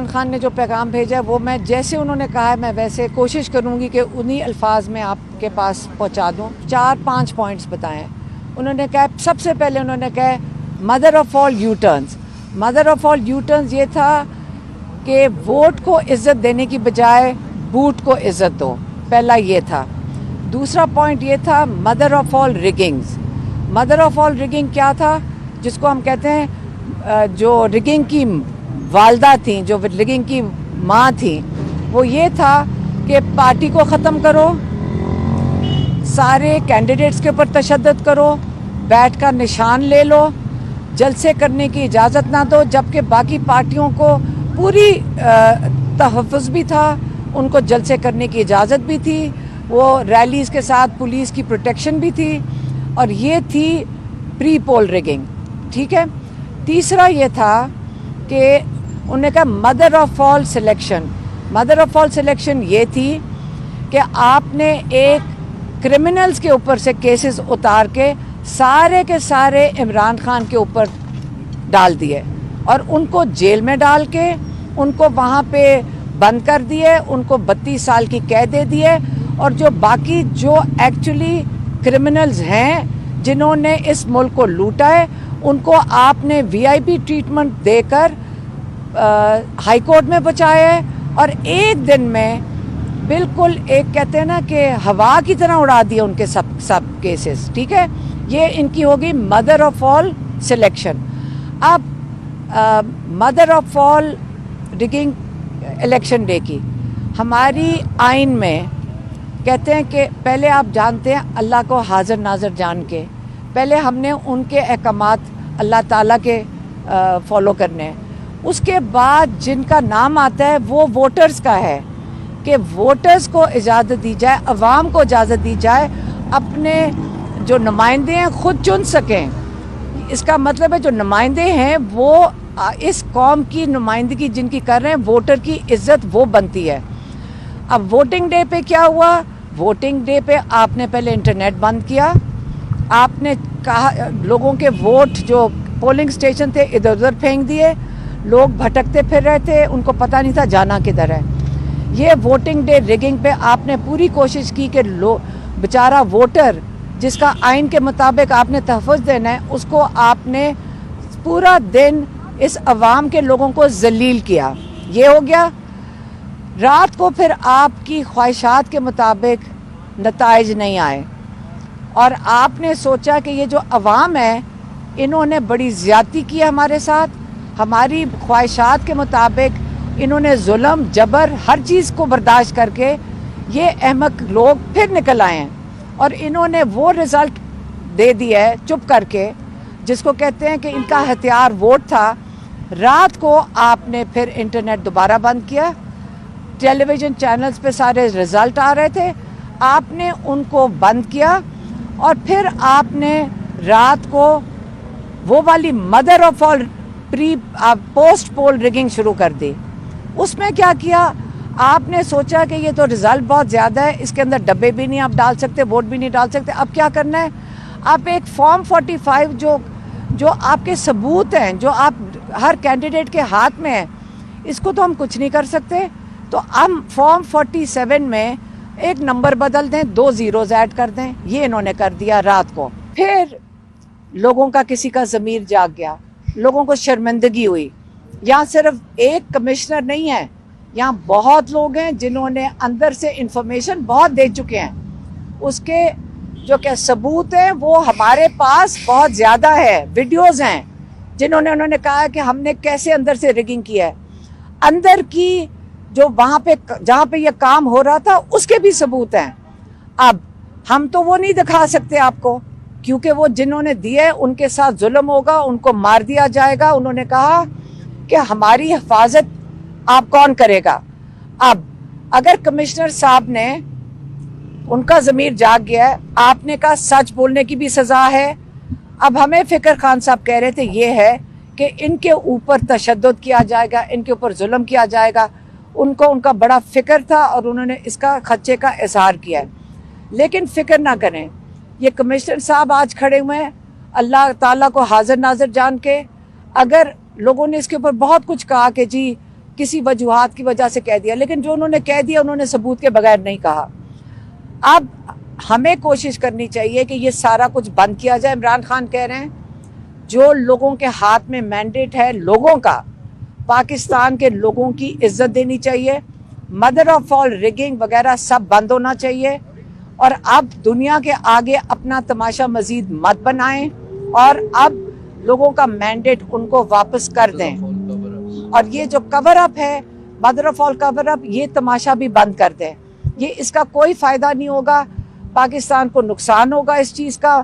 खान ने जो पैगाम भेजा है वो मैं जैसे उन्होंने कहा है मैं वैसे कोशिश करूंगी कि उन्हीं अल्फाज में आपके पास पहुंचा दूं। 4-5 पॉइंट्स बताएं। उन्होंने कहा, सबसे पहले उन्होंने कहा mother of all you turns. Mother of all you turns ये था कि वोट को इज्जत देने की बजाय बूट को इज्जत दो, पहला ये था। दूसरा पॉइंट ये था mother of all riggings. Mother of all rigging क्या था, जिसको हम कहते हैं जो रिगिंग की वालदा थी, जो रिगिंग की माँ थी, वो ये था कि पार्टी को ख़त्म करो, सारे कैंडिडेट्स के ऊपर तशद्दुद करो, बैठ कर निशान ले लो, जलसे करने की इजाज़त ना दो, जबकि बाकी पार्टियों को पूरी तहफ़्फ़ुज़ भी था, उनको जलसे करने की इजाज़त भी थी, वो रैलीज़ के साथ पुलिस की प्रोटेक्शन भी थी, और ये थी प्री पोल रिगिंग। ठीक है। तीसरा ये था कि उन्होंने कहा mother of all selection. Mother of all selection ये थी कि आपने एक क्रिमिनल्स के ऊपर से केसेस उतार के सारे इमरान खान के ऊपर डाल दिए और उनको जेल में डाल के उनको वहाँ पे बंद कर दिए, उनको 32 साल की कैद दे दिए। और जो बाकी जो एक्चुअली क्रिमिनल्स हैं जिन्होंने इस मुल्क को लूटा है, उनको आपने वीआईपी ट्रीटमेंट देकर हाई कोर्ट में पहुँचाया है और एक दिन में बिल्कुल एक कहते हैं ना कि हवा की तरह उड़ा दिया उनके सब केसेस। ठीक है। ये इनकी होगी मदर ऑफ ऑल सिलेक्शन। अब mother of all rigging election day की हमारी आइन में कहते हैं कि पहले आप जानते हैं अल्लाह को हाजिर नाज़र जान के पहले हमने उनके अहकामात अल्लाह ताला के फॉलो करने हैं, उसके बाद जिनका नाम आता है वो वोटर्स का है कि वोटर्स को इजाज़त दी जाए, अवाम को इजाज़त दी जाए अपने जो नुमाइंदे हैं खुद चुन सकें। इसका मतलब है जो नुमाइंदे हैं वो इस कौम की नुमाइंदगी जिनकी कर रहे हैं, वोटर की इज्जत वो बनती है। अब वोटिंग डे पे क्या हुआ, वोटिंग डे पे आपने पहले इंटरनेट बंद किया, आपने कहा लोगों के वोट जो पोलिंग स्टेशन थे इधर उधर फेंक दिए, लोग भटकते फिर रहे थे, उनको पता नहीं था जाना किधर है। ये वोटिंग डे रिगिंग पे आपने पूरी कोशिश की कि बेचारा वोटर जिसका आइन के मुताबिक आपने तहफ़्फ़ुज़ देना है, उसको आपने पूरा दिन इस अवाम के लोगों को जलील किया। ये हो गया। रात को फिर आपकी ख्वाहिशात के मुताबिक नताइज नहीं आए और आपने सोचा कि ये जो अवाम है इन्होंने बड़ी ज़्यादती की हमारे साथ, हमारी ख्वाहिशात के मुताबिक इन्होंने जुल्म जबर हर चीज़ को बर्दाश्त करके ये अहमक लोग फिर निकल आए हैं और इन्होंने वो रिज़ल्ट दे दिया है चुप करके, जिसको कहते हैं कि इनका हथियार वोट था। रात को आपने फिर इंटरनेट दोबारा बंद किया, टेलीविज़न चैनल्स पे सारे रिज़ल्ट आ रहे थे, आपने उनको बंद किया और फिर आपने रात को वो वाली mother of all post poll rigging शुरू कर दी। उसमें क्या किया, आपने सोचा कि ये तो रिज़ल्ट बहुत ज़्यादा है, इसके अंदर डब्बे भी नहीं आप डाल सकते, वोट भी नहीं डाल सकते। अब क्या करना है, आप एक फॉर्म 45 जो आपके सबूत हैं, जो आप हर कैंडिडेट के हाथ में है, इसको तो हम कुछ नहीं कर सकते, तो हम फॉर्म 47 में एक नंबर बदल दें, 2 ज़ीरोज़ ऐड कर दें। ये इन्होंने कर दिया रात को। फिर लोगों का किसी का ज़मीर जाग गया, लोगों को शर्मिंदगी हुई। यहाँ सिर्फ एक कमिश्नर नहीं है, यहाँ बहुत लोग हैं जिन्होंने अंदर से इंफॉर्मेशन बहुत दे चुके हैं, उसके जो क्या सबूत हैं वो हमारे पास बहुत ज़्यादा है। वीडियोज़ हैं जिन्होंने उन्होंने कहा कि हमने कैसे अंदर से रिगिंग किया है, अंदर की जो वहाँ पे जहाँ पे ये काम हो रहा था उसके भी सबूत हैं। अब हम तो वो नहीं दिखा सकते आपको, क्योंकि वो जिन्होंने दिए उनके साथ जुल्म होगा, उनको मार दिया जाएगा। उन्होंने कहा कि हमारी हिफाजत आप कौन करेगा। अब अगर कमिश्नर साहब ने, उनका ज़मीर जाग गया है, आपने कहा सच बोलने की भी सज़ा है। अब हमें फ़िक्र खान साहब कह रहे थे ये है कि इनके ऊपर तशद्दुद किया जाएगा, इनके ऊपर जुल्म किया जाएगा। उनको उनका बड़ा फ़िक्र था और उन्होंने इसका खदशे का इजहार किया है। लेकिन फ़िक्र ना करें, ये कमिश्नर साहब आज खड़े हुए हैं अल्लाह ताला को हाजिर नाज़र जान के। अगर लोगों ने इसके ऊपर बहुत कुछ कहा कि जी किसी वजूहात की वजह से कह दिया, लेकिन जो उन्होंने कह दिया उन्होंने सबूत के बगैर नहीं कहा। अब हमें कोशिश करनी चाहिए कि ये सारा कुछ बंद किया जाए। इमरान खान कह रहे हैं जो लोगों के हाथ में मैंडेट है लोगों का, पाकिस्तान के लोगों की इज्जत देनी चाहिए, मदर ऑफ ऑल रिगिंग वगैरह सब बंद होना चाहिए। और अब दुनिया के आगे अपना तमाशा मजीद मत बनाएं और अब लोगों का मैंडेट उनको वापस कर दें। और ये जो कवर अप है, mother of all cover up, ये तमाशा भी बंद कर दें। ये इसका कोई फायदा नहीं होगा, पाकिस्तान को नुकसान होगा इस चीज़ का।